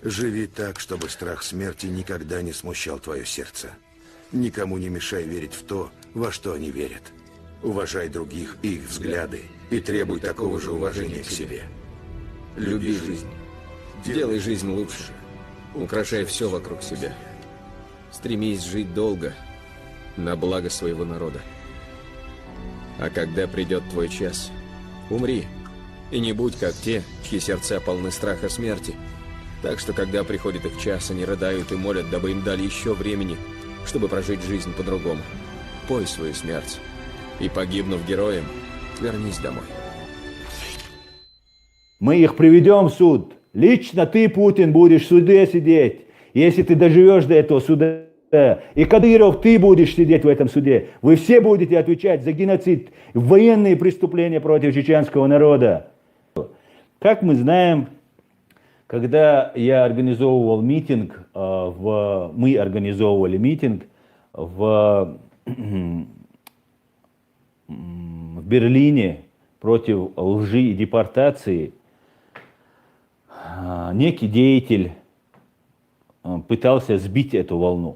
Живи так, чтобы страх смерти никогда не смущал твое сердце. Никому не мешай верить в то, во что они верят. Уважай других и их взгляды, и требуй такого же уважения к себе. Люби жизнь. Делай жизнь лучше. Украшай все вокруг себя. Стремись жить долго, на благо своего народа. А когда придет твой час, умри. И не будь как те, чьи сердца полны страха смерти. Так что, когда приходит их час, они рыдают и молят, дабы им дали еще времени, чтобы прожить жизнь по-другому. Пой свою смерть. И, погибнув героем, вернись домой. Мы их приведем в суд. Лично ты, Путин, будешь в суде сидеть, если ты доживешь до этого суда. И Кадыров, ты будешь сидеть в этом суде. Вы все будете отвечать за геноцид, военные преступления против чеченского народа. Как мы знаем, когда я организовывал митинг, мы организовывали митинг в Берлине против лжи и депортации, некий деятель пытался сбить эту волну.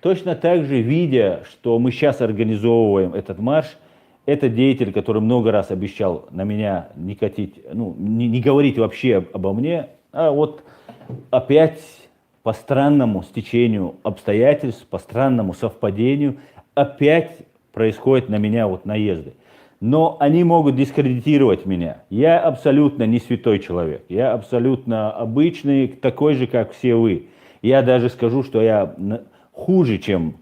Точно так же, видя, что мы сейчас организовываем этот марш, этот деятель, который много раз обещал на меня не катить, не говорить вообще обо мне, а вот опять по странному стечению обстоятельств, по странному совпадению, опять происходят на меня вот наезды. Но они могут дискредитировать меня. Я абсолютно не святой человек. Я абсолютно обычный, такой же, как все вы. Я даже скажу, что я хуже, чем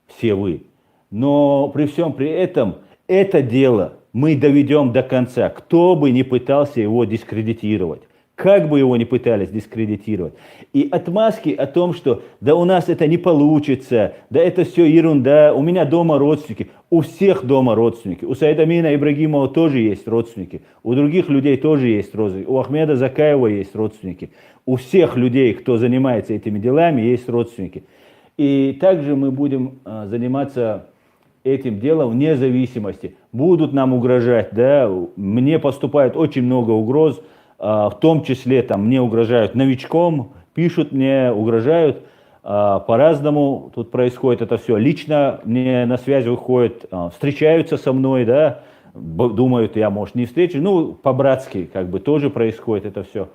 все вы. Но при всем при этом, это дело мы доведем до конца. Кто бы ни пытался его дискредитировать. Как бы его ни пытались дискредитировать. И отмазки о том, что да у нас это не получится, да это все ерунда, у меня дома родственники, у всех дома родственники. У Саидамина Ибрагимова тоже есть родственники, у других людей тоже есть родственники, у Ахмеда Закаева есть родственники, у всех людей, кто занимается этими делами, есть родственники. И также мы будем заниматься этим делом вне зависимости. Будут нам угрожать, да, мне поступает очень много угроз, в том числе там, мне угрожают новичком, пишут мне, угрожают, по-разному тут происходит это все. Лично мне на связь выходят, встречаются со мной, да, думают, я, может, не встречу, по-братски как бы тоже происходит это все.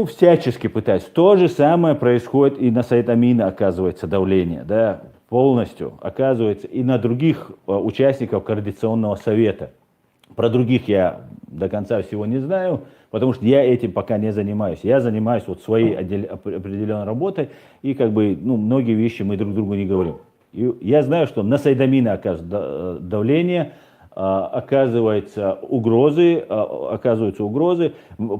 Всячески пытаюсь. То же самое происходит и на Саид Амина, оказывается, давление, да, полностью оказывается, и на других участников Координационного совета. Про других я до конца всего не знаю, потому что я этим пока не занимаюсь. Я занимаюсь вот своей определенной работой, и как бы, многие вещи мы друг другу не говорим. И я знаю, что на Саид Амина оказывается давление, оказываются угрозы,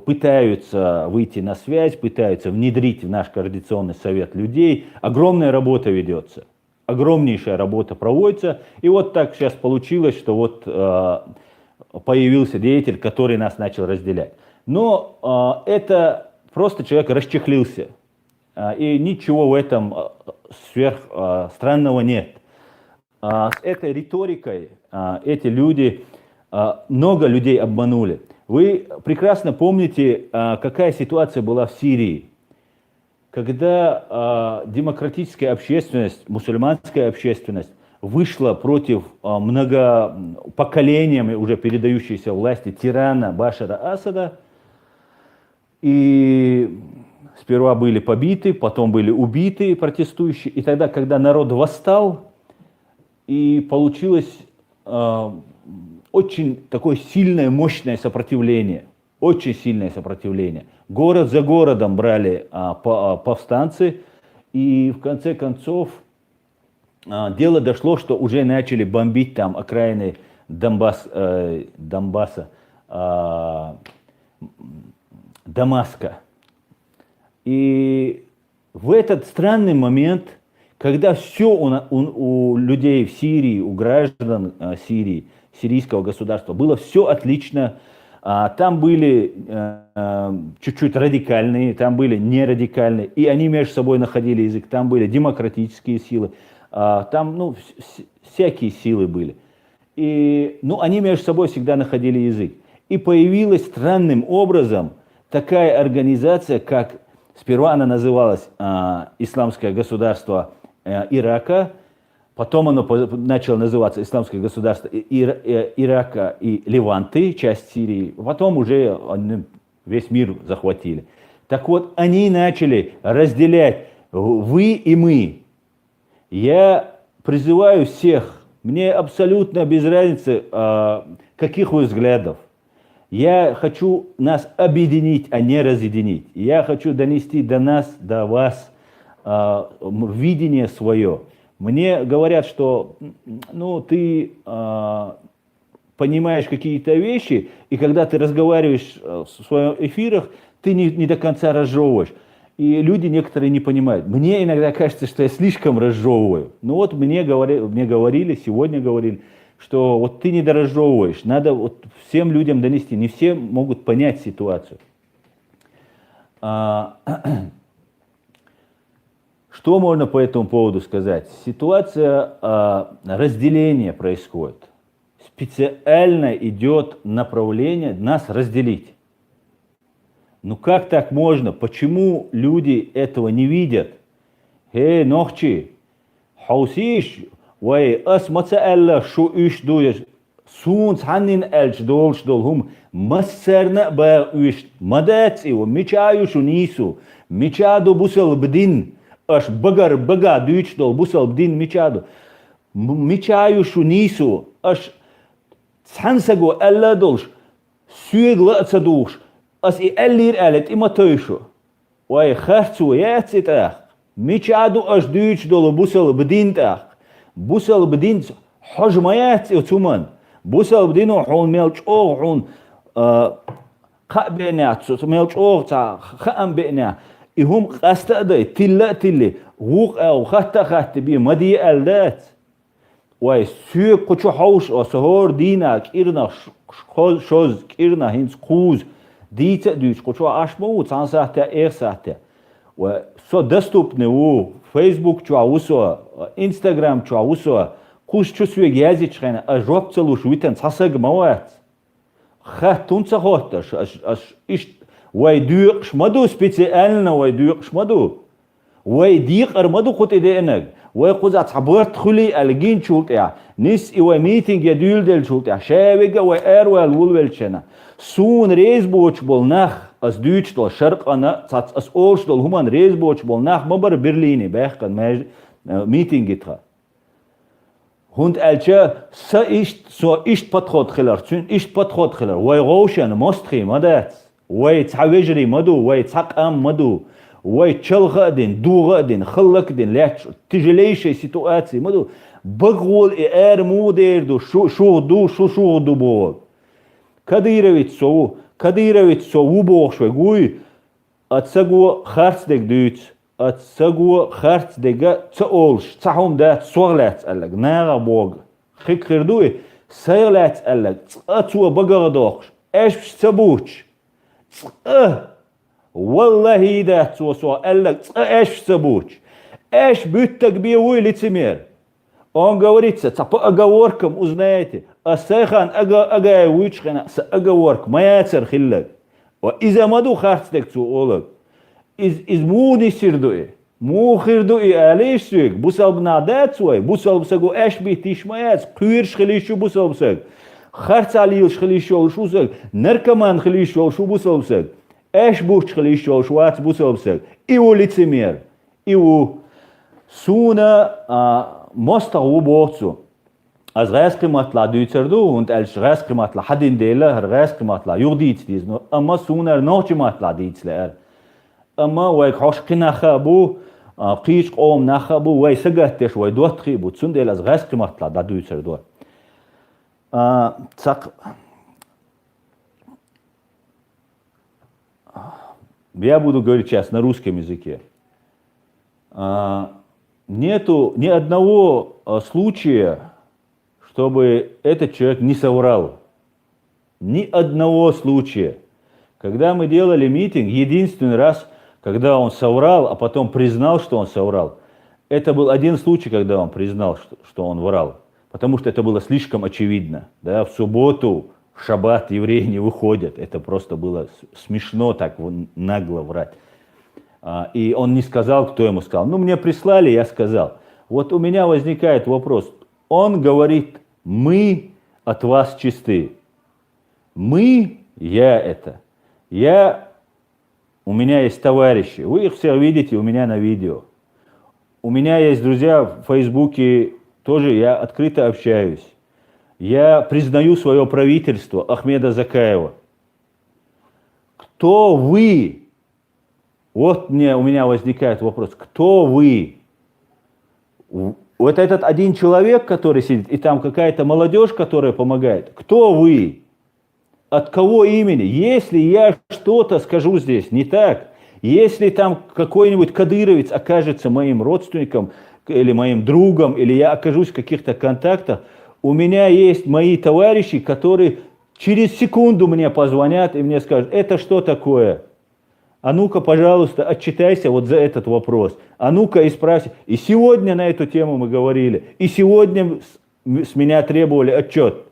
пытаются выйти на связь, пытаются внедрить в наш Координационный совет людей. Огромная работа ведется, огромнейшая работа проводится. И вот так сейчас получилось, что вот появился деятель, который нас начал разделять. Но это просто человек расчехлился. И ничего в этом странного нет. С этой риторикой эти люди, много людей обманули. Вы прекрасно помните, какая ситуация была в Сирии, когда демократическая общественность, мусульманская общественность вышла против многопоколениями уже передающейся власти тирана Башара Асада. И сперва были побиты, потом были убиты протестующие. И тогда, когда народ восстал, и получилось очень такое сильное, мощное сопротивление. Очень сильное сопротивление. Город за городом брали повстанцы. И в конце концов дело дошло, что уже начали бомбить там окраины Дамаска. И в этот странный момент, когда все у людей в Сирии, у граждан Сирии, сирийского государства, было все отлично, там были чуть-чуть радикальные, там были нерадикальные, и они между собой находили язык, там были демократические силы, там всякие силы были. И они между собой всегда находили язык. И появилась странным образом такая организация, как Сперва она называлась Исламское государство Ирака, потом оно начало называться Исламское государство Ирака и Леванты, часть Сирии, потом уже они весь мир захватили. Так вот, они начали разделять вы и мы. Я призываю всех, мне абсолютно без разницы, каких вы взглядов. Я хочу нас объединить, а не разъединить. Я хочу донести до нас, до вас видение свое. Мне говорят, что ты понимаешь какие-то вещи, и когда ты разговариваешь в своих эфирах, ты не до конца разжевываешь. И люди некоторые не понимают. Мне иногда кажется, что я слишком разжевываю. Ну вот мне говорили, сегодня говорили, что вот ты не доразжевываешь, надо вот всем людям донести. Не все могут понять ситуацию. Что можно по этому поводу сказать? Ситуация разделения происходит. Специально идет направление нас разделить. Ну как так можно? Почему люди этого не видят? Нохчи, хаусиш, вай асмацаалла шу иш дуяш, сунц ханнин элч долшдол хум массерна ба иш мадаци ва мичаюшу нису, мичаду бусал бдин, аш бага дуйчдол бусал бдин мичаду, мичаюшу нису, аш цхансаго алла долш, сюегла цадуш, as I ellir ellet ima tuisho. Wai khartsu yatsitach. Michadu as duits dolo busal bedintach. Busal bedint hajmayat utuman. Busal bedino hon melch or hon khabena so melch or ta kham bena. Ihum qastada tilli ruq au khatta bi madi aldat. Wai su kuchu haus as hor dinak irna shoz irna hins khuz. Дите дюч, кучу ашму, цансахте, эрсахте. Со доступны у Facebook чуаусо, Instagram чуаусо, куш чувствует язычхена, а жоп целуш витен цасаг мауэт. Хатун цахотташ, аш иш, вай дюк шмаду специально, вай дюк шмаду. Вай дик армаду хут идеенег. Вай куза цабырт хули алгин чултя. Нис и вай митинг я дюлдел чултя. Шевега вай эрвел вулвелчена. Soon reisboch bol nach as Deutschland Scharq ana as Ostdol human reisboch bol nach mabar Berlin bechkan meeting gitra. Hund elche so ist patrot khilar tsun ist patrot khilar way roshan mostri madat way tawejri madu way taqam madu way chalghadin dughadin khallakdin lach tijleyshi situatsiya madu bagol er muderdu shu bol Кадырович сову бохшве гуй атсагу харцдег дүйц атсагу харцдега цаолш цахум да соглац аллаг нага бог хикрдуй сайглац аллаг атсу багардохш эш цабуч والله да цо аллаг эш цабуч эш büttag би уй лицемер. Он говорится, по оговоркам узнаете, а сайхан ага уичхена с оговорк маяцер хиллаг. Иза маду харцдек цу олаг. Из муди сирдуи. Мухирдуи алейшсуик. Бусалб надат свой. Бусалб сагу эшби тишмаяц. Куирш хилишу бусалб саг. Харц алил шхилишу шусаг. Наркоман хилишу шу бусалб саг. Эш буч хилишу шуац бусалб саг. Иу лицемер. Иу суна Mosta u-bohtsu. Als Reiskimatla dücerdu und als Reiskimatla hadin dele, Reiskimatla jurdits dies. Amma suner nochimatla ditsler. Amma way khoshkinacha bu, qish qom nacha bu, way sagatish way dotri bu tsundel als Reiskimatla da dücerdu. Я буду говорить сейчас на русском языке. Нету ни одного случая, чтобы этот человек не соврал. Ни одного случая. Когда мы делали митинг, единственный раз, когда он соврал, а потом признал, что он соврал, это был один случай, когда он признал, что он врал. Потому что это было слишком очевидно. Да? В субботу, в шаббат евреи не выходят. Это просто было смешно так нагло врать. и он не сказал, кто ему сказал. Ну, мне прислали, я сказал. Вот у меня возникает вопрос. Он говорит, мы от вас чисты. Мы, я это. У меня есть товарищи, вы их все видите у меня на видео. У меня есть друзья в Фейсбуке, тоже я открыто общаюсь. Я признаю свое правительство Ахмеда Закаева. Кто вы? Вот у меня возникает вопрос. Кто вы? Вот этот один человек, который сидит, и там какая-то молодежь, которая помогает. Кто вы? От кого имени? Если я что-то скажу здесь не так, если там какой-нибудь кадыровец окажется моим родственником или моим другом, или я окажусь в каких-то контактах, у меня есть мои товарищи, которые через секунду мне позвонят и мне скажут, это что такое? А ну-ка, пожалуйста, отчитайся вот за этот вопрос. А ну-ка, исправься. И сегодня на эту тему мы говорили, и сегодня с меня требовали отчет.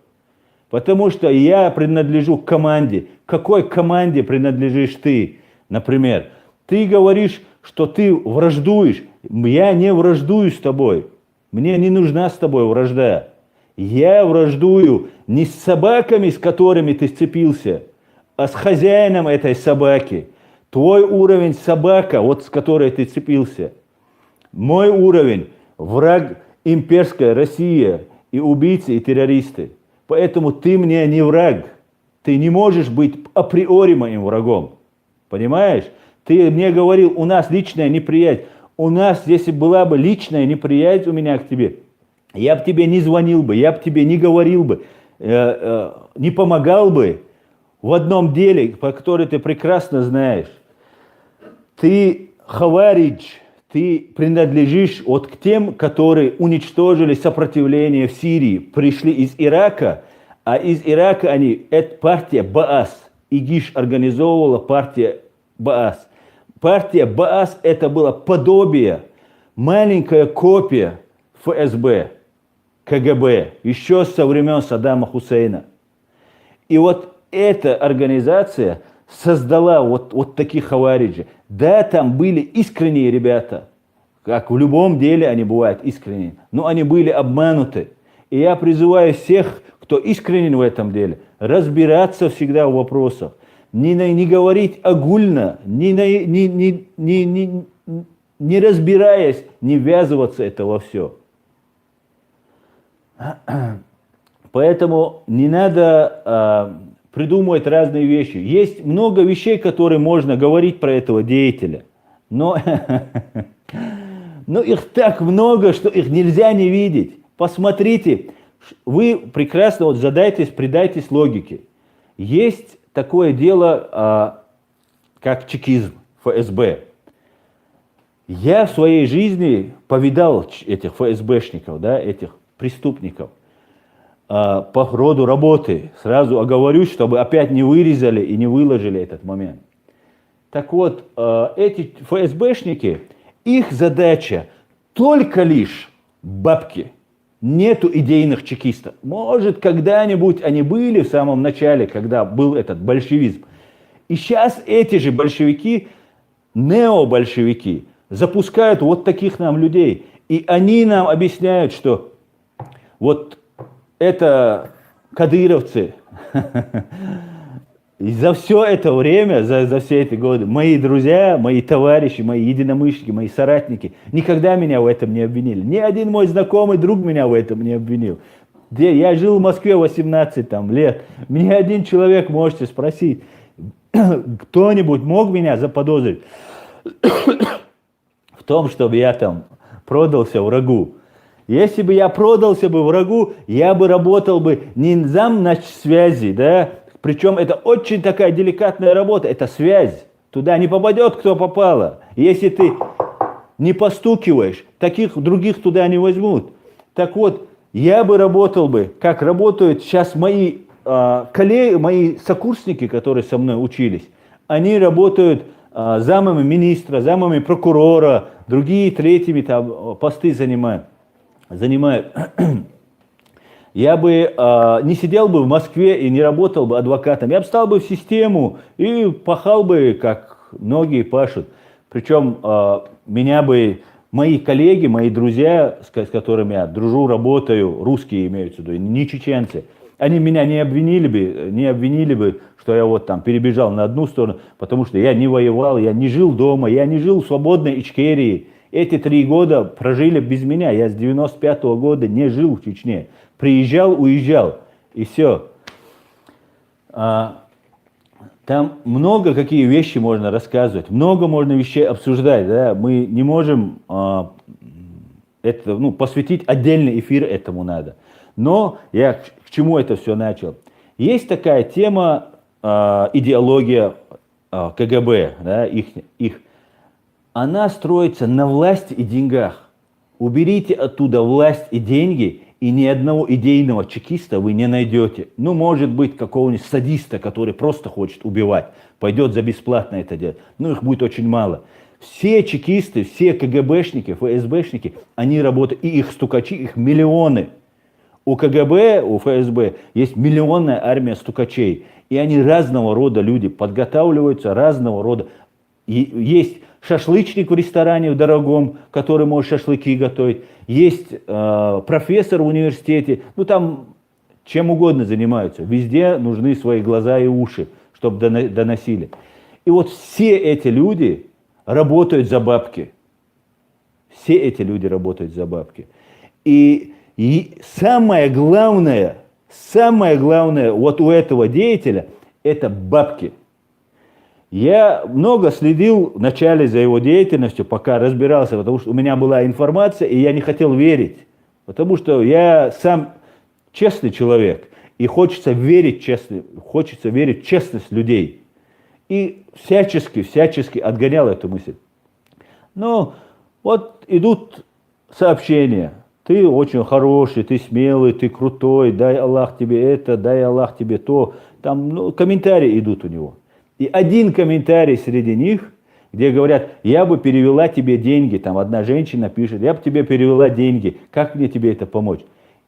Потому что я принадлежу к команде. Какой команде принадлежишь ты? Например, ты говоришь, что ты враждуешь. Я не враждую с тобой. Мне не нужна с тобой вражда. Я враждую не с собаками, с которыми ты сцепился, а с хозяином этой собаки. Твой уровень собака, вот с которой ты сцепился. Мой уровень враг имперская Россия и убийцы и террористы. Поэтому ты мне не враг. Ты не можешь быть априори моим врагом. Понимаешь? Ты мне говорил, у нас личная неприязнь. У нас, если была бы личная неприязнь у меня к тебе, я бы тебе не звонил бы, я бы тебе не говорил бы, не помогал бы в одном деле, по которому ты прекрасно знаешь. Ты хаваридж, ты принадлежишь вот к тем, которые уничтожили сопротивление в Сирии, пришли из Ирака, а из Ирака это партия Баас, ИГИШ организовывала партия Баас. Партия Баас это было подобие, маленькая копия ФСБ, КГБ, еще со времен Саддама Хусейна. И вот эта организация создала вот таких хавариджей. Да, там были искренние ребята, как в любом деле они бывают искренние, но они были обмануты. И я призываю всех, кто искренен в этом деле, разбираться всегда в вопросах, не говорить огульно, не разбираясь, не ввязываться это во все. Поэтому не надо придумывать разные вещи. Есть много вещей, которые можно говорить про этого деятеля, но их так много, что их нельзя не видеть. Посмотрите, вы прекрасно придайтесь логике. Есть такое дело, как чекизм, ФСБ. Я в своей жизни повидал этих ФСБшников, да, этих преступников. По роду работы. Сразу оговорюсь, чтобы опять не вырезали и не выложили этот момент. Так вот, эти ФСБшники, их задача только лишь бабки. Нету идейных чекистов. Может, когда-нибудь они были в самом начале, когда был этот большевизм. И сейчас эти же большевики, необольшевики, запускают вот таких нам людей. И они нам объясняют, что вот это кадыровцы. И за все это время, за все эти годы, мои друзья, мои товарищи, мои единомышленники, мои соратники никогда меня в этом не обвинили. Ни один мой знакомый друг меня в этом не обвинил. Я жил в Москве 18 лет. Мне один человек, можете спросить, кто-нибудь мог меня заподозрить в том, чтобы я там продался врагу? Если бы я продался бы врагу, я бы работал бы не замначсвязи, да? Причем это очень такая деликатная работа, это связь. Туда не попадет, кто попало. Если ты не постукиваешь, таких других туда не возьмут. Так вот, я бы работал бы, как работают сейчас мои коллеги, мои сокурсники, которые со мной учились. Они работают замами министра, замами прокурора, другие третьими там посты занимают. Я бы не сидел бы в Москве и не работал бы адвокатом. Я бы стал бы в систему и пахал бы, как многие пашут. Причем меня бы мои коллеги, мои друзья, с которыми я дружу, работаю, русские имеются в виду, не чеченцы, они меня не обвинили бы, что я вот там перебежал на одну сторону, потому что я не воевал, я не жил дома, я не жил в свободной Ичкерии. Эти 3 года прожили без меня. Я с 95-го года не жил в Чечне. Приезжал, уезжал, и все. Там много какие вещи можно рассказывать, много можно вещей обсуждать. Да? Мы не можем посвятить отдельный эфир этому надо. Но я к чему это все начал? Есть такая тема, идеология КГБ, да, их. Она строится на власти и деньгах. Уберите оттуда власть и деньги, и ни одного идейного чекиста вы не найдете. Ну, может быть, какого-нибудь садиста, который просто хочет убивать, пойдет за бесплатно это делать. Ну, их будет очень мало. Все чекисты, все КГБшники, ФСБшники, они работают, и их стукачи, их миллионы. У КГБ, у ФСБ есть миллионная армия стукачей. И они разного рода люди, подготавливаются разного рода. И есть шашлычник в ресторане в дорогом, который может шашлыки готовить. Есть профессор в университете. Ну там чем угодно занимаются. Везде нужны свои глаза и уши, чтобы доносили. И вот все эти люди работают за бабки. Все эти люди работают за бабки. И самое главное вот у этого деятеля это бабки. Я много следил вначале за его деятельностью, пока разбирался, потому что у меня была информация, и я не хотел верить. Потому что я сам честный человек, и хочется верить в честность людей. И всячески отгонял эту мысль. Но вот идут сообщения. Ты очень хороший, ты смелый, ты крутой, дай Аллах тебе это, дай Аллах тебе то. Там комментарии идут у него. И один комментарий среди них, где говорят, я бы перевела тебе деньги, там одна женщина пишет, я бы тебе перевела деньги, как мне тебе это помочь?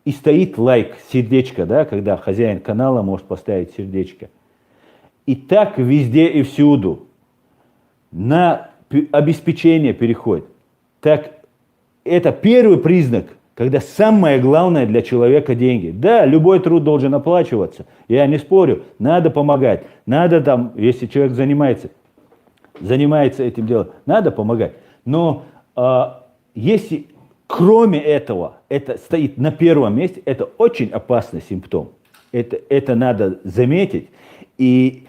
И стоит лайк, сердечко, да, когда хозяин канала может поставить сердечко. И так везде и всюду на обеспечение переходит. Так это первый признак, когда самое главное для человека деньги. Да, любой труд должен оплачиваться, я не спорю, надо помогать, надо там, если человек занимается этим делом, надо помогать. Но если кроме этого это стоит на первом месте, это очень опасный симптом. Это надо заметить. И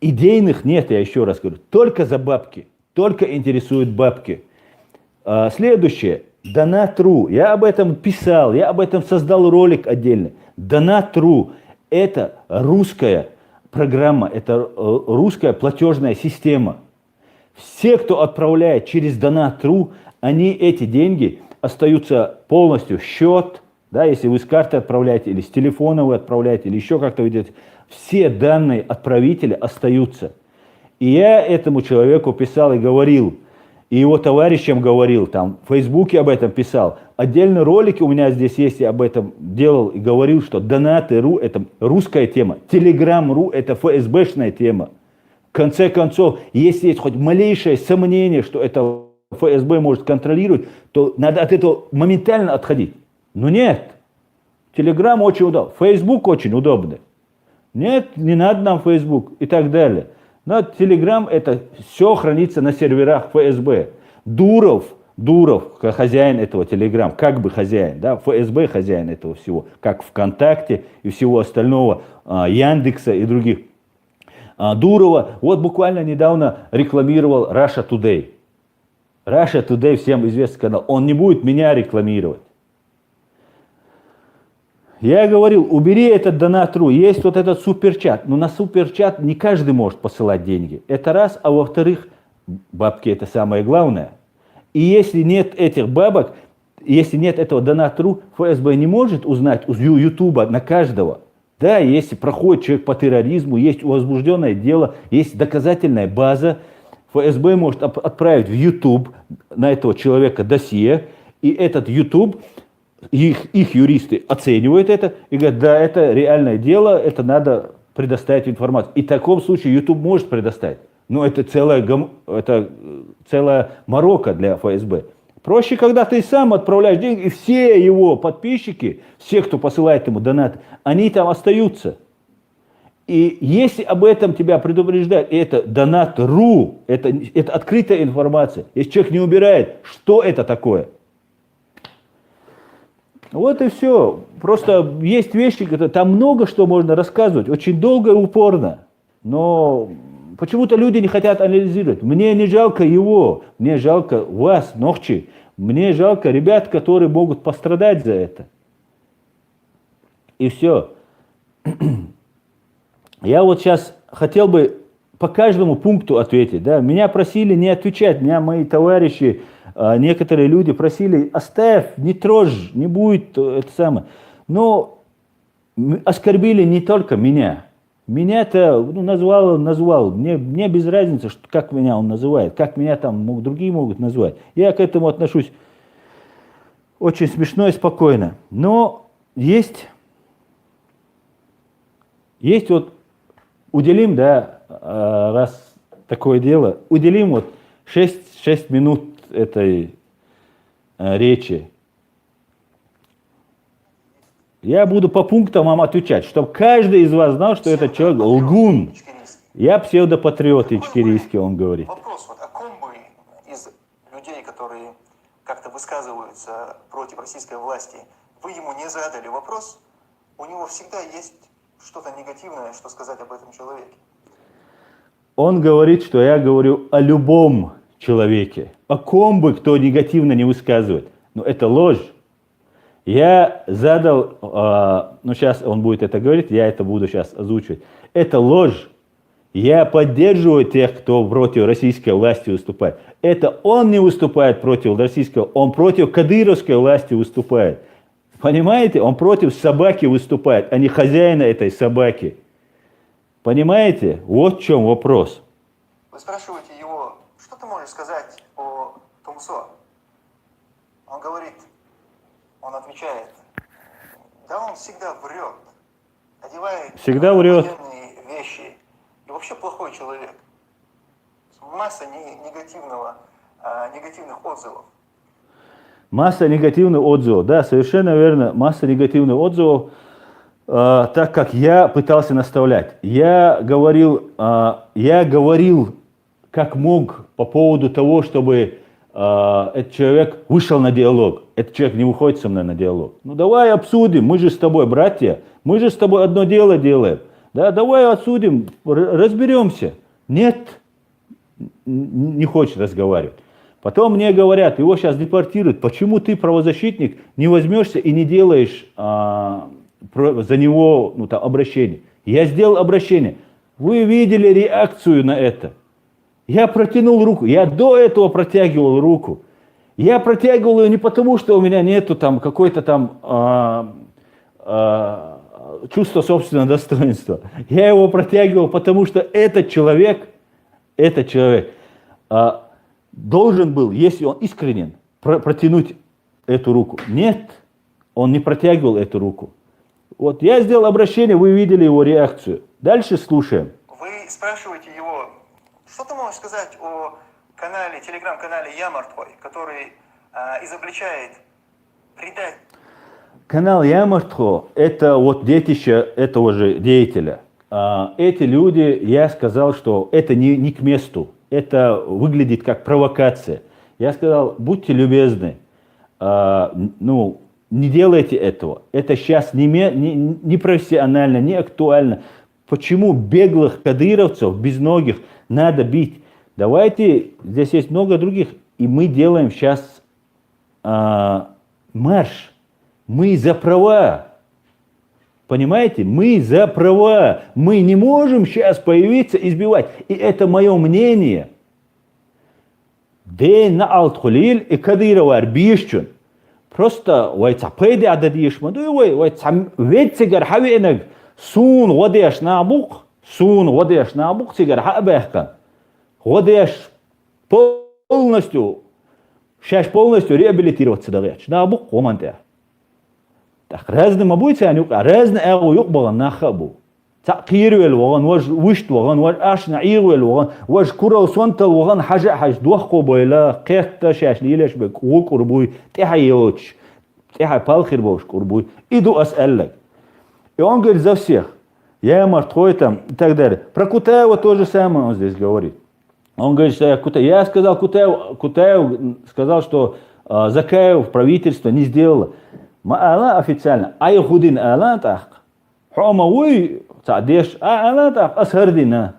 идейных нет, я еще раз говорю, только за бабки, только интересуют бабки. Следующее. Донат.ру. Я об этом писал, я об этом создал ролик отдельно. Донат.ру – это русская программа, это русская платежная система. Все, кто отправляет через Донат.ру, они эти деньги остаются полностью в счет, да, если вы с карты отправляете, или с телефона вы отправляете, или еще как-то вы делаете, все данные отправителя остаются. И я этому человеку писал и говорил, и его товарищам говорил, там, в Фейсбуке об этом писал. Отдельные ролики у меня здесь есть, я об этом делал и говорил, что Донаты.ру – это русская тема, Телеграм.ру – это ФСБшная тема. В конце концов, если есть хоть малейшее сомнение, что это ФСБ может контролировать, то надо от этого моментально отходить. Но нет, Телеграм очень удобный, Фейсбук очень удобный. Нет, не надо нам Фейсбук и так далее. Но Телеграм это все хранится на серверах ФСБ. Дуров, как хозяин этого Телеграм, как бы хозяин, да, ФСБ хозяин этого всего, как ВКонтакте и всего остального, Яндекса и других. Дурова вот буквально недавно рекламировал Russia Today. Russia Today всем известный канал. Он не будет меня рекламировать. Я говорил, убери этот Донат.ру, есть вот этот суперчат. Но на суперчат не каждый может посылать деньги. Это раз, а во-вторых, бабки это самое главное. И если нет этих бабок, если нет этого Донат.ру, ФСБ не может узнать у Ютуба на каждого. Да, если проходит человек по терроризму, есть возбужденное дело, есть доказательная база, ФСБ может отправить в Ютуб на этого человека досье, и этот Ютуб, их юристы оценивают это и говорят, да, это реальное дело, это надо предоставить информацию. И в таком случае YouTube может предоставить. Ну, это целая морока для ФСБ. Проще, когда ты сам отправляешь деньги, и все его подписчики, все, кто посылает ему донат, они там остаются. И если об этом тебя предупреждают, это донат.ру, это открытая информация. Если человек не убирает, что это такое? Вот и все. Просто есть вещи, там много что можно рассказывать, очень долго и упорно. Но почему-то люди не хотят анализировать. Мне не жалко его, мне жалко вас, Нохчи. Мне жалко ребят, которые могут пострадать за это. И все. Я вот сейчас хотел бы по каждому пункту ответить. Да? Меня просили не отвечать, меня мои товарищи, некоторые люди просили, оставь, не трожь, не будет это самое. Но оскорбили не только меня. Меня-то назвал. Мне без разницы, как меня он называет, как меня там другие могут назвать. Я к этому отношусь очень смешно и спокойно. Но есть вот, уделим, да, раз такое дело, уделим вот 6 минут этой речи. Я буду по пунктам вам отвечать, чтобы каждый из вас знал, что этот человек лгун. Я псевдопатриот ичкерийский, он говорит. Вопрос, вот о ком бы из людей, которые как-то высказываются против российской власти, вы ему не задали вопрос, у него всегда есть что-то негативное, что сказать об этом человеке. Он говорит, что я говорю о любом человеке, о ком бы кто негативно не высказывает. Но это ложь. Я задал, сейчас он будет это говорить, я это буду сейчас озвучивать. Это ложь. Я поддерживаю тех, кто против российской власти выступает. Это он не выступает против российского, он против кадыровской власти выступает. Понимаете? Он против собаки выступает, а не хозяина этой собаки. Понимаете? Вот в чем вопрос. Вы спрашиваете его, что ты можешь сказать о Тумсо? Он говорит, он отвечает, да он всегда врет, одевает Всегда врет. военные вещи и вообще плохой человек. Масса негативных отзывов. Масса негативных отзывов, да, совершенно верно, масса негативных отзывов, так как я пытался наставлять. Я говорил, как мог по поводу того, чтобы этот человек вышел на диалог. Этот человек не выходит со мной на диалог. Ну давай обсудим, мы же с тобой братья, мы же с тобой одно дело делаем. Да, давай обсудим, разберемся. Нет, не хочет разговаривать. Потом мне говорят, его сейчас депортируют, почему ты, правозащитник, не возьмешься и не делаешь за него обращение. Я сделал обращение. Вы видели реакцию на это. Я протянул руку, я до этого протягивал руку. Я протягивал ее не потому, что у меня нету там какой-то там чувства собственного достоинства. Я его протягивал, потому что этот человек должен был, если он искренен, протянуть эту руку. Нет, он не протягивал эту руку. Вот я сделал обращение, вы видели его реакцию. Дальше слушаем. Вы спрашиваете его, что ты можешь сказать о канале, телеграм-канале «Я мертвый», который изобличает предателей? Канал «Я мертвый» — это вот детище этого же деятеля. Эти люди, я сказал, что это не к месту. Это выглядит как провокация. Я сказал, будьте любезны, не делайте этого. Это сейчас не профессионально, не актуально. Почему беглых кадыровцев, безногих, надо бить? Давайте, здесь есть много других, и мы делаем сейчас марш. Мы за права. Понимаете? Мы за права. Мы не можем сейчас появиться и избивать. И это мое мнение. Дэн на Алтхулил и Кадырова Арбишчун. Просто вайцапэди ададишмаду и вайцамветсигар хавенаг сун водеш набук сигар хабэхкан. Водеш полностью реабилитироваться давач. Набук команте. Так разным обуйся анюк, а разный эгу юк была нахабу. تعقير والوغن وج وشت وغن وج أشنا عير والوغن وج كرة وصنت الوغن حاجة دوخ قبيلة قيت شاش ليلش بك وقربوي تحيوش تحي بالخير بوش قربوي иду أسألك. И он говорит за всех. Я ему открою там и так далее. Про Кутаева то же самое он здесь говорит. Он говорит, что я сказал Кутаев сказал, что Закаев правительство не сделало. Ма'ала официально. Айхудин Алан так. Хомауи تعديش أنا تاق أسهردنا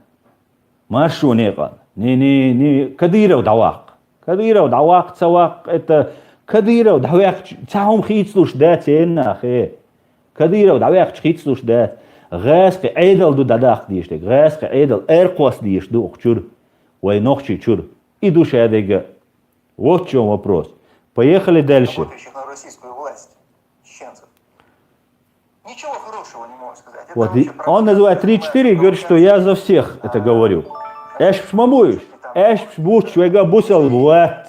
ما شو نيقان ني كديرة ودعواق سواق إت كديرة ودعواق تاهم خيتلوش دات هنا أخي كديرة ودعواق خيتلوش دات غاسق عيدل دو دداق ديشتك غاسق عيدل إرقوس ديش دو أخشور وينوخشي чур идущий адыга. Вот в чем вопрос. Поехали дальше. На российскую власть чеченцев. Ничего хорошего не могу сказать. Вот, он называет 3-4 и говорит, что я за всех это говорю. Эш шмабуешь, эш буш чвега бусал буват,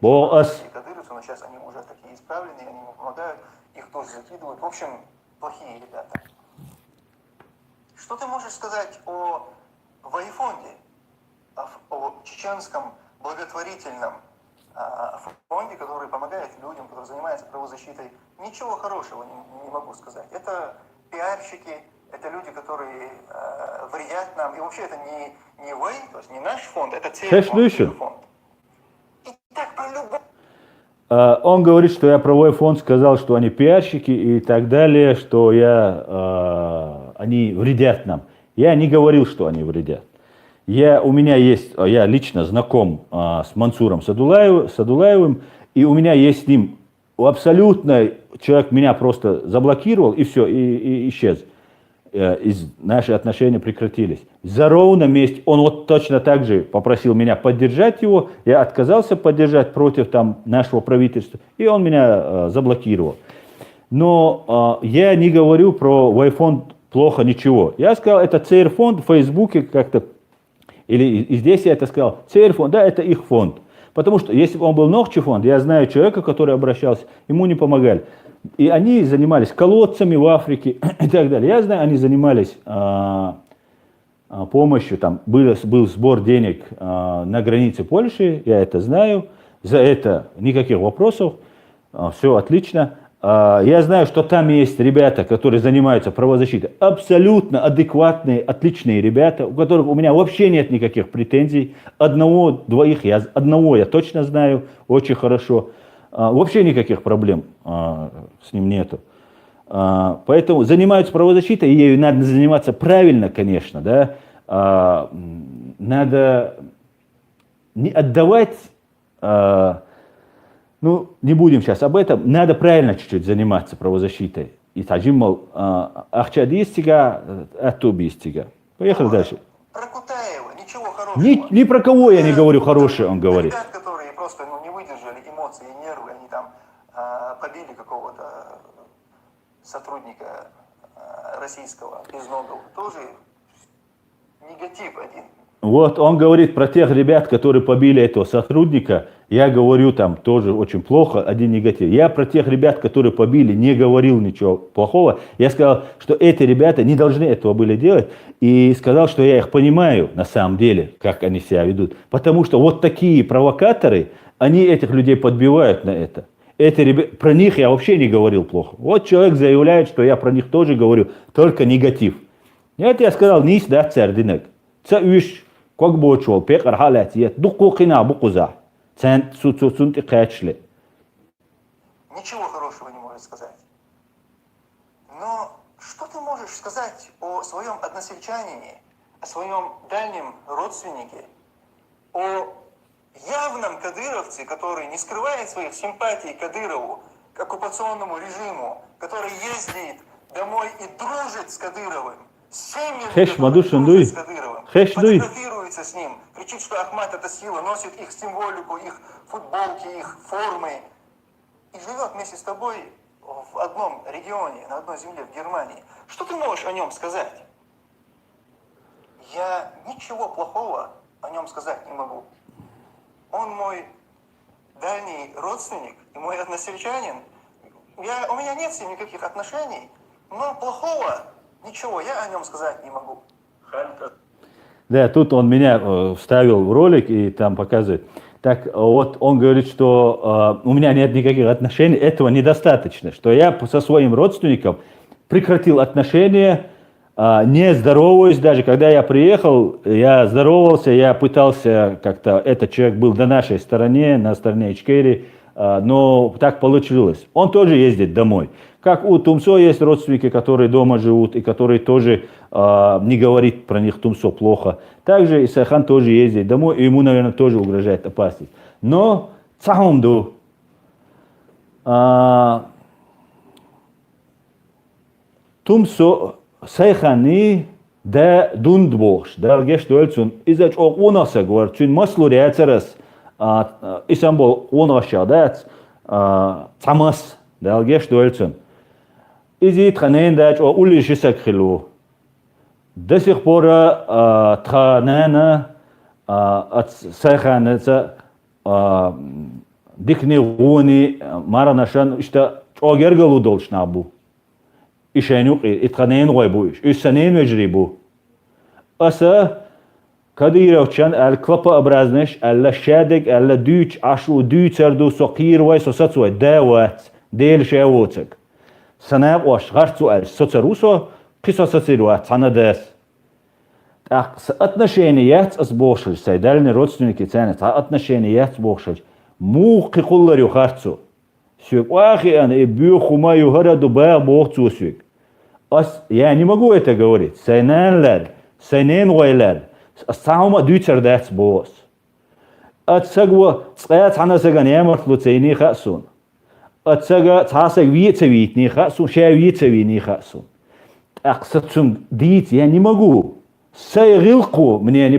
боас. Но сейчас они уже такие исправленные, они ему помогают, их тоже закидывают. В общем, плохие ребята. Что ты можешь сказать о Воефонде, о чеченском благотворительном фонде, который помогает людям, который занимается правозащитой? Ничего хорошего не могу сказать. Это пиарщики, это люди, которые вредят нам. И вообще это не вы, то есть не наш фонд, это целый фонд. И так про любовь. Он говорит, что я правовой фонд сказал, что они пиарщики и так далее, что они вредят нам. Я не говорил, что они вредят. Я лично знаком с Мансуром Садулаевым, и у меня есть с ним абсолютно, человек меня просто заблокировал, и все, и исчез. Наши отношения прекратились. За ровном месте он вот точно так же попросил меня поддержать его, я отказался поддержать против там нашего правительства, и он меня заблокировал. Но я не говорю про Воефонд плохо ничего. Я сказал, это ЦР-фонд в Фейсбуке как-то, и здесь я это сказал, ЦР-фонд, да, это их фонд. Потому что если бы он был Нохчи фонд, я знаю человека, который обращался, ему не помогали. И они занимались колодцами в Африке и так далее. Я знаю, они занимались помощью, там был сбор денег на границе Польши, я это знаю. За это никаких вопросов, все отлично. Я знаю, что там есть ребята, которые занимаются правозащитой, абсолютно адекватные, отличные ребята, у которых у меня вообще нет никаких претензий. Одного я точно знаю очень хорошо. Вообще никаких проблем с ним нету. Поэтому занимаются правозащитой, и ею надо заниматься правильно, конечно, да. Надо не отдавать, не будем сейчас об этом, надо правильно чуть-чуть заниматься правозащитой. И таджимал ахчадистига, атубистига. Поехали дальше. Про Кутаева ничего хорошего. Ни про кого я не говорю хорошее, он говорит. Ребят, которые просто не выдержали эмоции и нервы, они там побили какого-то сотрудника российского без ногу. Тоже негатив один. Вот он говорит про тех ребят, которые побили этого сотрудника. Я говорю там тоже очень плохо, один негатив. Я про тех ребят, которые побили, не говорил ничего плохого. Я сказал, что эти ребята не должны этого были делать. И сказал, что я их понимаю на самом деле, как они себя ведут. Потому что вот такие провокаторы, они этих людей подбивают на это. Про них я вообще не говорил плохо. Вот человек заявляет, что я про них тоже говорю, только негатив. Нет, я сказал, нис да цердинек. Цаюш, как бы учел, пекар халятиет, дуку кина букуза. Ничего хорошего не может сказать. Но что ты можешь сказать о своем односельчанине, о своем дальнем родственнике, о явном кадыровце, который не скрывает своих симпатий к Кадырову, к оккупационному режиму, который ездит домой и дружит с Кадыровым, с семьями, дружит с Кадыровым, фотографируется с ним, кричит, что Ахмат это сила, носит их символику, их футболки, их формы, и живет вместе с тобой в одном регионе, на одной земле, в Германии. Что ты можешь о нем сказать? Я ничего плохого о нем сказать не могу. Он мой дальний родственник и мой односельчанин. У меня нет с ним никаких отношений, но плохого Ничего я о нем сказать не могу. Да, тут он меня вставил в ролик и там показывает. Так вот, он говорит, что у меня нет никаких отношений, этого недостаточно, что я со своим родственником прекратил отношения, не здороваюсь даже. Когда я приехал, я здоровался, я пытался как-то, этот человек был на нашей стороне, на стороне Ичкерии, но так получилось. Он тоже ездит домой. Как у Тумсо есть родственники, которые дома живут и которые тоже не говорит про них Тумсо плохо. Также Исайхан тоже ездит домой, и ему, наверное, тоже угрожает опасность. Но цахумду Тумсо Сайхани да дундбош, да гештуэльцун, изач оqонаса говорит, чун маслури ацерас Исамбол онаша, да, цамас, да гештуэльцун. Изит ханен дач улишисак хилу. До сих пор тханана от Сайханаца дикни гуни маранашан ишта огергалу должнабу. Ишенук итханен гойбуш, ишсанен вежрибу. Аса кадировчан ал клапа образнеш, алла шадик, алла дюч, ашу дюцерду сокир вай сосацуай, дават, дел шевоцек. Санаб ош гарцу аль соцарусо, قصص цанадес. Так, отношения с Богом, дальние родственники ценят, отношения с Богом. Мух куларю харцу. Сюк, ахи ан и бюхума юхараду ба Бог цусюк. Я не могу это говорить. Сайнанлер, сайнен вайлер. Саума дючер дац Бог. Отсагва цаят ханасаган ямарт луцейни хасун. Отсага цасаг витцевитни хасун, ша витцевитни хасун. Аксацун дить я не могу. Сайгилку мне не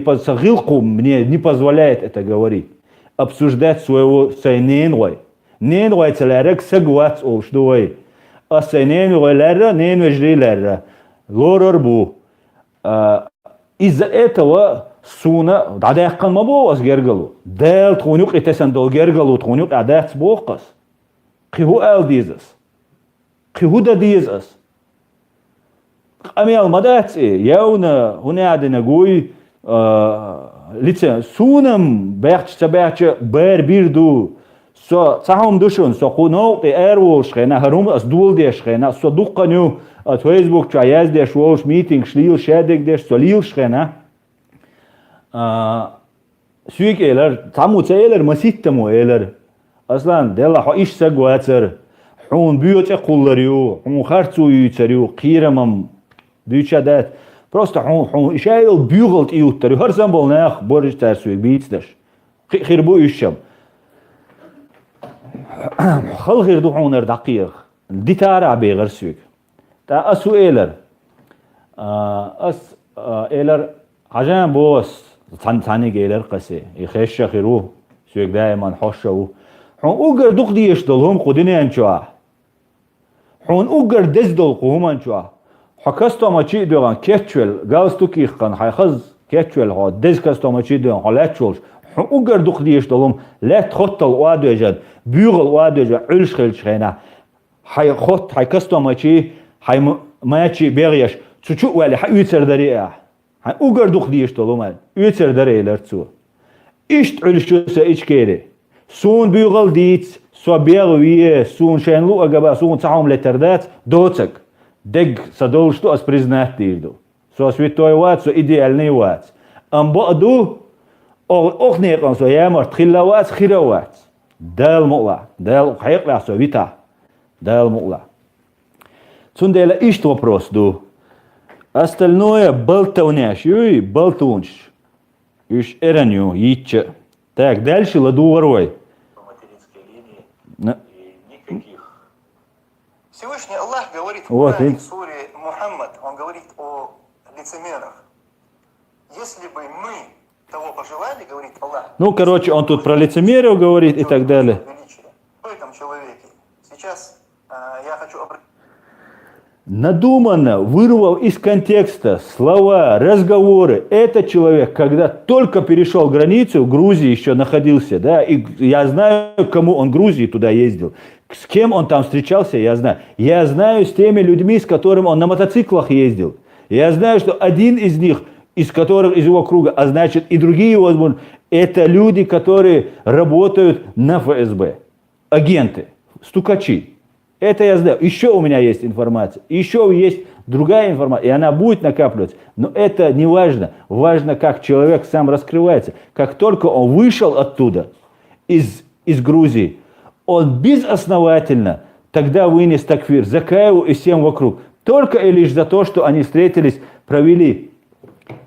позволяет это говорить. Обсуждать своего сайненвай. Ненвай целярек сагвац олшдуай. А сайненвай лерра, ненвежри лерра. Лорарбу. Из-за этого суна дадайккан мабу аз гергалу. Дэл тхунюк итесан дол гергалу тхунюк адайц бохас. Киху эл дизас. Киху да дизас. Амел мадаци, яуна хунядина гуй лице сунам бахча бер бирду со цахум душун со хунок те эрвош хена харум ас дул деш хена со дукканю at Facebook чаяз деш вош митинг шлил шедек деш солил шхена сүйк элер таму целер маситтаму элер аслан дела ха иш сагватер хун бүйөте кулларю хун харцу юцерю кирамам Дючадет. Просто шайл бюгелт иуттер. Харсан бол нах борж тарсуек бийцдаш. Хирбу ишам. Хал хирду хунер дақиq. Дитара бегерсуек. Та асу элер. Элер хажан бос цани гелер қасе. Ихеша хиру суек дайман хошау. Хун угер дуқ диеш долхум қудине анчуа. Хун угер дез дол қухум анчуа. حكستو چی دوغان کچول گاستوکی خان حیخز کچول ها دز کستو چی دوغان حالتشولش او گردوخ دیش دلم لات خطل وادوجد بيغل وادوجد علش خلش خینا حی خط حکستو چی حی ما چی بیغیش چوچو ولی حی یوتر دریه حی او گردوخ دیش دلم یوتر دریه لرتسو ایشت علشو سه ایش کیره سون بيغل دیت سو بیغویه سون شنلو اگه سون تعام لتردات دوتك Дег садол что ас признать тирду. Со святой ват, со идеальный ват. Амбаду охнекан со ямар тхиллават хирават. Дал мула, дал хайкла со вита. Дал мула. Цундела ишт вопрос ду. Остальное болтовняш, юй болтунш. Иш эраню, ича. Так, дальше ладу ворой. По материнской линии и никаких. Всевышний Аллах говорит в Коране, в суре Мухаммад, он говорит о лицемерах. Если бы мы того пожелали, говорит Аллах. Ну, короче, он тут про лицемерие говорит и так далее. В этом человеке. Сейчас я хочу обратить. надуманно вырвал из контекста слова, разговоры. Этот человек, когда только перешел границу, в Грузии еще находился, да, и я знаю, к кому он в Грузии туда ездил, с кем он там встречался, я знаю. Я знаю с теми людьми, с которыми он на мотоциклах ездил. Я знаю, что один из них, из которых из его круга, а значит и другие, возможно, это люди, которые работают на ФСБ, агенты, стукачи. Это я знаю. Еще у меня есть информация. Еще есть другая информация. И она будет накапливаться. Но это не важно. Важно, как человек сам раскрывается. Как только он вышел оттуда, из Грузии, он безосновательно тогда вынес такфир Закаеву и всем вокруг. Только и лишь за то, что они встретились, провели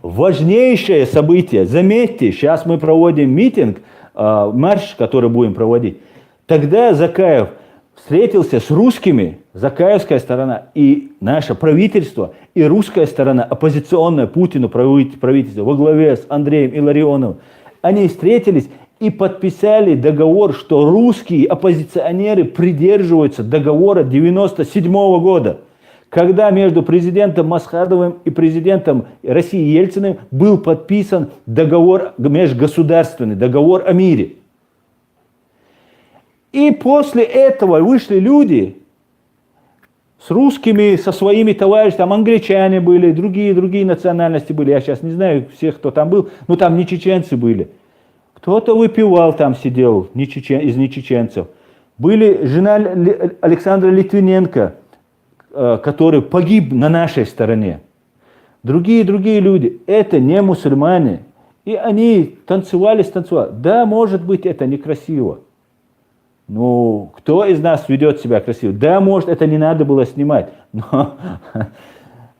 важнейшее событие. Заметьте, сейчас мы проводим митинг, марш, который будем проводить. Тогда Закаев встретился с русскими, закаевская сторона, и наше правительство, и русская сторона, оппозиционное Путину правительство во главе с Андреем Илларионовым. Они встретились и подписали договор, что русские оппозиционеры придерживаются договора 1997 года, когда между президентом Масхадовым и президентом России Ельциным был подписан договор межгосударственный, договор о мире. И после этого вышли люди с русскими, со своими товарищами, там англичане были, другие национальности были, я сейчас не знаю всех, кто там был, но там не чеченцы были. Кто-то выпивал там, сидел, из нечеченцев. Были жена Александра Литвиненко, который погиб на нашей стороне. Другие люди, это не мусульмане. И они танцевали. Да, может быть, это некрасиво. Ну, кто из нас ведет себя красиво? Да, может, это не надо было снимать.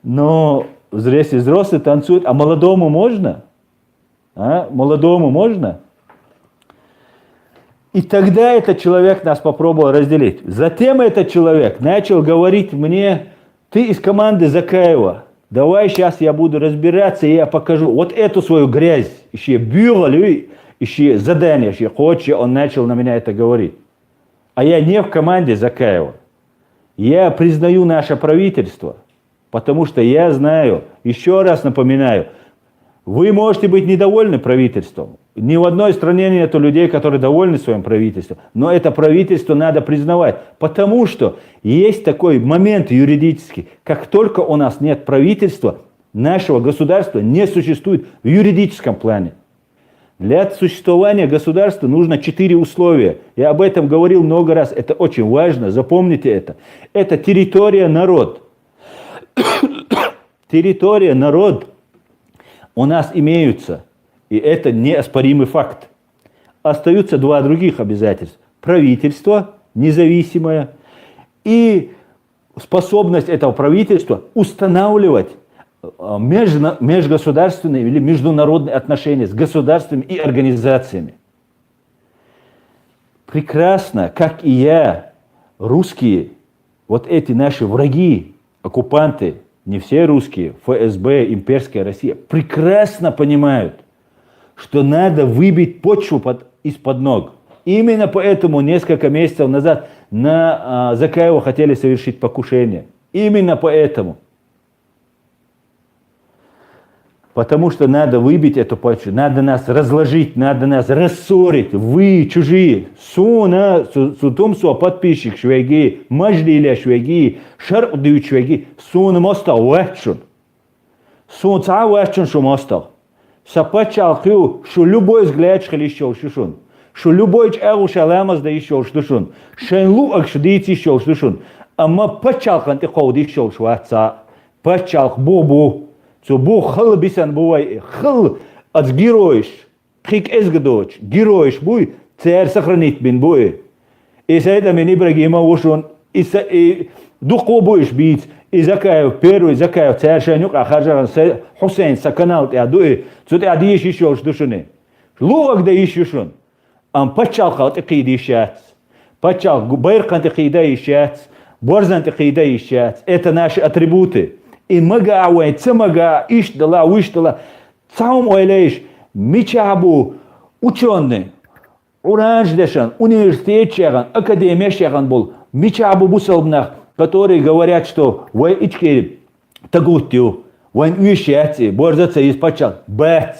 Но если взрослый танцует, а молодому можно? Молодому можно? И тогда этот человек нас попробовал разделить. Затем этот человек начал говорить мне: ты из команды Закаева, давай сейчас я буду разбираться, и я покажу вот эту свою грязь. Еще бюролю, еще задание, еще хочет, он начал на меня это говорить. А я не в команде Закаева. Я признаю наше правительство, потому что я знаю, еще раз напоминаю, вы можете быть недовольны правительством. Ни в одной стране нет людей, которые довольны своим правительством. Но это правительство надо признавать, потому что есть такой момент юридический. Как только у нас нет правительства, нашего государства не существует в юридическом плане. Для существования государства нужно 4 условия. Я об этом говорил много раз. Это очень важно. Запомните это. Это территория, народ. Территория, народ у нас имеются. И это неоспоримый факт. Остаются 2 других обязательства. Правительство независимое и способность этого правительства устанавливать межгосударственные или международные отношения с государствами и организациями. Прекрасно, как и я, русские, вот эти наши враги, оккупанты, не все русские, ФСБ, имперская Россия, прекрасно понимают, что надо выбить почву из-под ног. Именно поэтому несколько месяцев назад на Закаева хотели совершить покушение. Именно поэтому. Потому что надо выбить эту почву, надо нас разложить, надо нас рассорить. Вы, чужие, суна, сутум суа подписчик швейги, мажлиля швейги, шарудию швейги, суна моста уэчун. Сун ца уэчун шу моста. Сапачал хю, шу любой взгляд шхалищел шушун. Шу любой чагу шаламаз да ищел штушун. Шенлу акшдиц ищел штушун. Ама пачалхан ты ходи ищел шваца. Пачалх бобу. Цо бу хыл бисан бувай, хыл отгероешь, хик эзгадоч, героешь буй, царь сохранить бин буй. И сайда мен Ибрагима ушон, и духо будешь бить, и Закаев первый, Закаев царь Шанюк, а Хаджаран Хусейн саканал ты адуй, цо ты адиешь еще штушуны. Луак да ищушун, ам пачалха ты киди ищац, пачал байрхан ты кида ищац, борзан ты кида ищац, это наши атрибуты. И мага ауай, цамага, иштала, уиштала, цаум ойлейш, мичабу, ученый, уранждешан, университет чаган, академия чаган был, мичабу бусалбнах, которые говорят, что вы ички тагутю, вы уищете, борзаться из-под бэц.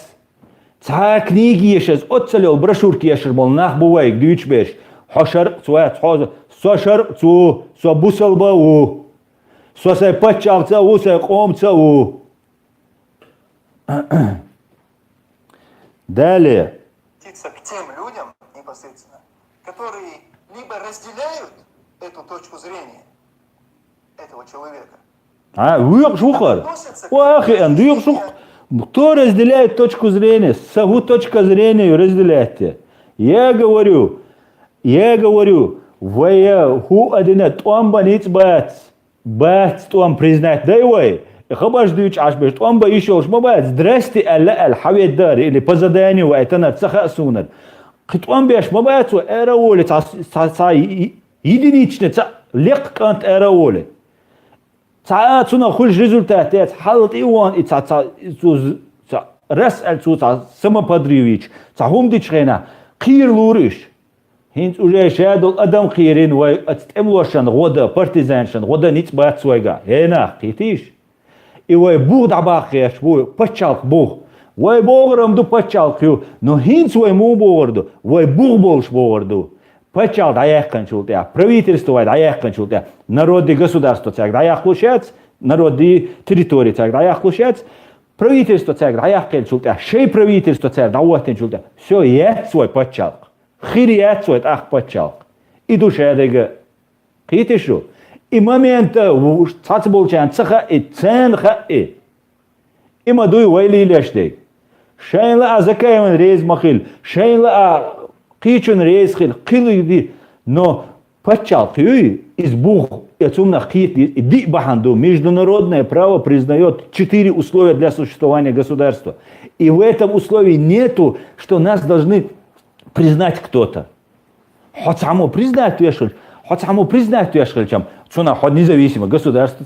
Ца книги ешез, отцелел, брошюрки ешез, мол, нах бувай, дүйч беш. Хошар, цуэт, хоза, сошар, цу, собусалба у. Сосай пачалца у, сай комца у. Далее. К тем людям непосредственно, которые либо разделяют эту точку зрения этого человека. Вюкшухар. Кто разделяет точку зрения? Сагу точка зрения разделяйте. Я говорю, вая ху адина туамба ниц бац туам признать дайвай. Хабаш дүйч ашбеш туамба еще уж мабац. Здрасте алла аль-хавид дар или по заданию вайтана цаха сунар. Туамба аш мабац эра воли единичный лег кант эра воли. Цаацуна хулж результат, халт иван и рас альцуца самоподривич, цахумдич рена, кир луриш. Хинц уже шадол адам кирин вай ацтемлошан года партизаншан года ниц бацуйга. Ена китиш. И вай бух дабахеш, вай пачалк бух. Вай бограм ду пачалкю, но хинц вай му богорду, вай бух больш богорду. Пачал даях кончултя, правительство даях кончултя, народы государства цяг даях лушец, народы территории цяг даях лушец, правительство цяг даях кончултя, шей правительство цяг даях кончултя. Все есть свой пачал. Хирият свой ах пачал. И душа дега. Китишу. И момент цацболчан цаха и ценха и. И мадуй вайли лештей. Шейла азакаеман рейз махил. Шейла Кичун рейсхил, килиди, но пачалки из бух, отсюда хит, ди баханду, международное право признает 4 условия для существования государства. И в этом условии нету, что нас должны признать кто-то. Хоть само признать туешхиль, чем цуна, хоть независимое государство,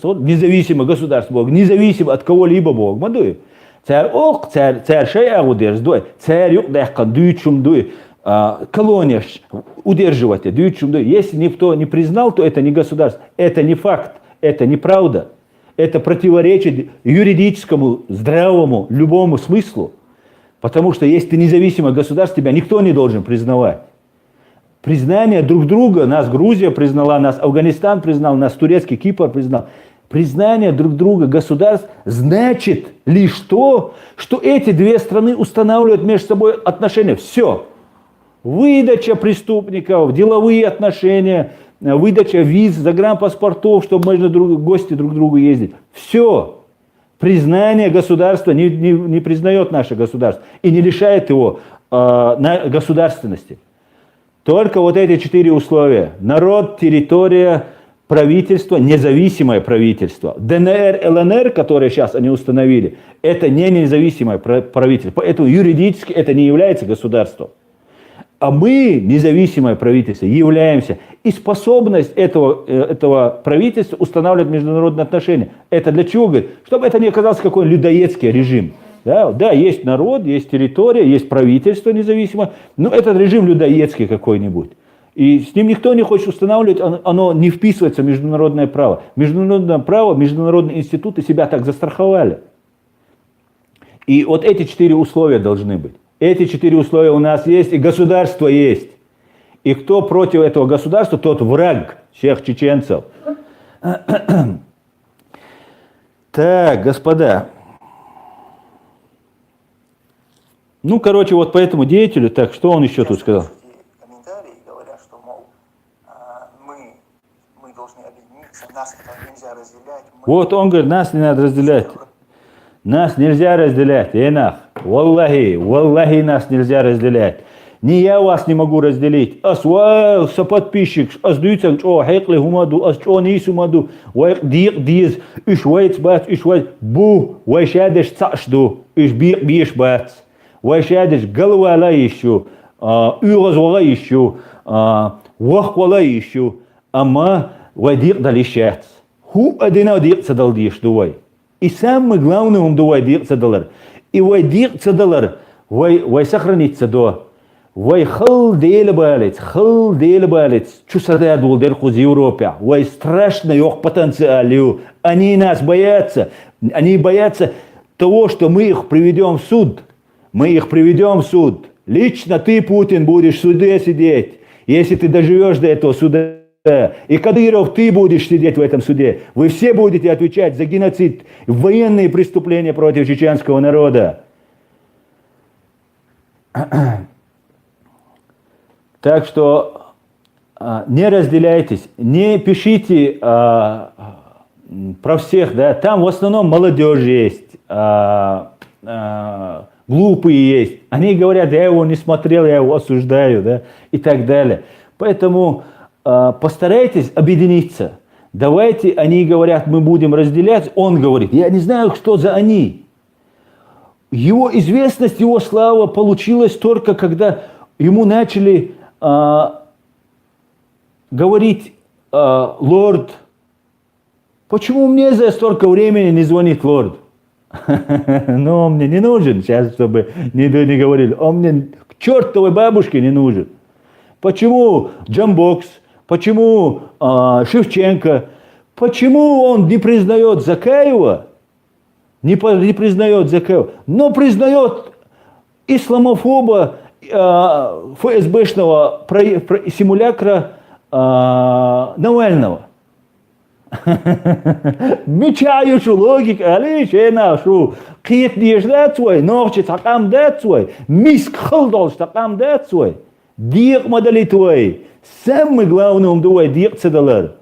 Бог, независимо от кого-либо Бог, мадуй. Царь ок, царь шей агудерс, дуй, царь юк дахкан, дүйчум дуй. Колония удерживать. Если никто не признал, то это не государство. Это не факт, это неправда. Это противоречит юридическому, здравому, любому смыслу. Потому что если ты независимое государство, тебя никто не должен признавать. Признание друг друга, нас Грузия признала, нас Афганистан признал, нас турецкий Кипр признал. Признание друг друга государств значит лишь то, что эти две страны устанавливают между собой отношения. Все. Выдача преступников, деловые отношения, выдача виз, загранпаспортов, чтобы можно гости друг к другу ездить. Все. Признание государства не признает наше государство и не лишает его государственности. Только вот эти 4 условия. Народ, территория, правительство, независимое правительство. ДНР, ЛНР, которые сейчас они установили, это не независимое правительство. Поэтому юридически это не является государством. А мы, независимое правительство, являемся. И способность этого правительства устанавливать международные отношения. Это для чего, говорит? Чтобы это не оказался какой-то людоедский режим. Да, есть народ, есть территория, есть правительство независимое, но этот режим людоедский какой-нибудь. И с ним никто не хочет устанавливать, оно не вписывается в международное право. Международное право, международные институты себя так застраховали. И вот эти 4 условия должны быть. Эти 4 условия у нас есть, и государство есть. И кто против этого государства, тот враг всех чеченцев. Так, господа. Ну, короче, вот по этому деятелю, так, что он еще тут сказал? Комментарии говорят, что, мол, мы должны объединиться, нас нельзя разделять. Вот он говорит, нас не надо разделять. Нас нельзя разделять, энах. Валлахи, нас нельзя разделять. Не я вас не могу разделить. Асва соподписчик, асдуйцам, что хайкли хумаду, асчо нису маду, вайк дик диз, иш вайц бац, иш вайц бу, вайшадеш цашду, иш биш бац, вайшадеш галвала ищу, уразвала ищу, вахвала ищу, ама вайдик далишац. Ху адина дик цадалдиш дуай. И самый главный он дуай дик цадалар. И вай дик цадалар, вай сохранить цадо. Вай хыл дейлі балец, чусадад был дерхуз Европе. Вай страшно yok потенциалю. Они нас боятся. Они боятся того, что мы их приведем в суд. Мы их приведем в суд. Лично ты, Путин, будешь в суде сидеть, если ты доживешь до этого суда. И Кадыров, ты будешь сидеть в этом суде. Вы все будете отвечать за геноцид, военные преступления против чеченского народа. Так что не разделяйтесь, не пишите про всех, да, там в основном молодежь есть, глупые есть. Они говорят, я его не смотрел, я его осуждаю, да, и так далее. Поэтому постарайтесь объединиться. Давайте, они говорят, мы будем разделять, он говорит, я не знаю, что за они. Его известность, его слава получилась только когда ему начали говорить, лорд, почему мне за столько времени не звонит лорд? Но он мне не нужен сейчас, чтобы не говорили. Он мне к чертовой бабушке не нужен. Почему Джамбокс? Почему Шевченко? Почему он не признает Закаева? Не признает Закаева, но признает исламофоба, ФСБшного симулякра Навального. Мечаю логика, алиш, нашу кит дешдат свой, ночи такам дат свой, миск хылдолш такам дат свой, диq модели твой, самый главный умдуй диq цедалар.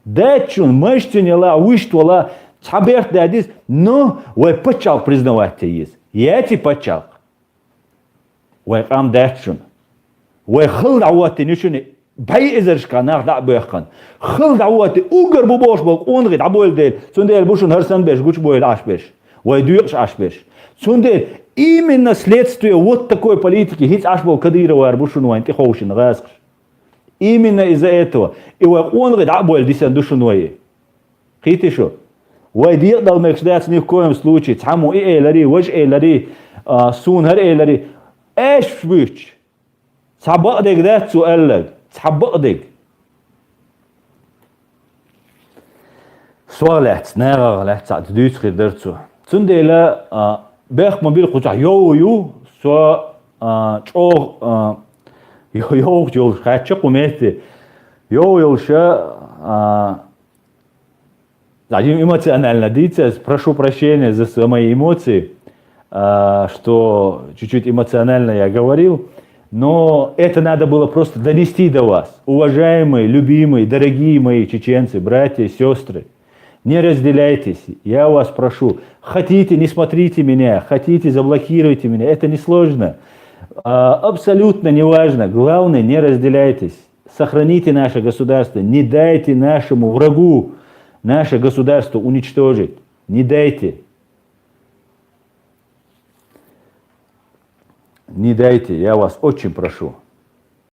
Датчун, мышцуняла, выштвала, цаберт дадис, но вай почал признавать те есть. Я ти почал. Вай кам датчун. Вай хыл дауаты нишуни. Бай изершка нахда бэхкан. Хыл дауаты угар бубош бок онгит абойл дел. Сундел бушун харсан беш, гуч бойл аш беш. Вай дуйкш аш беш. Сундел именно следствие вот такой политики. Хиц аш бол Кадырова арбушун вайн тихоушин раскш. Именно из-за этого. И вай онгит абойл дисан душун вай. Хити шо. Вай диq дал мекшдats ни в коем случае. Цаму и эйлари, ваш эйлари, сун хар эйлари. Эш бич. Сабадек дат суэллэг. Сабадек. Суалэц, нэрэлэц, дүйцгэр дэрцу. Цундэлэ бэх мобил куца ёу со чог ёу жол хача кумэти. Ёу ша эмоционально диться. Прошу прощения за мои эмоции, что чуть-чуть эмоционально я говорил. Но это надо было просто донести до вас. Уважаемые, любимые, дорогие мои чеченцы, братья, сестры, не разделяйтесь, я вас прошу. Хотите, не смотрите меня, хотите, заблокируйте меня, это несложно. Абсолютно не важно. Главное, не разделяйтесь. Сохраните наше государство, не дайте нашему врагу наше государство уничтожить. Не дайте. Не дайте, я вас очень прошу.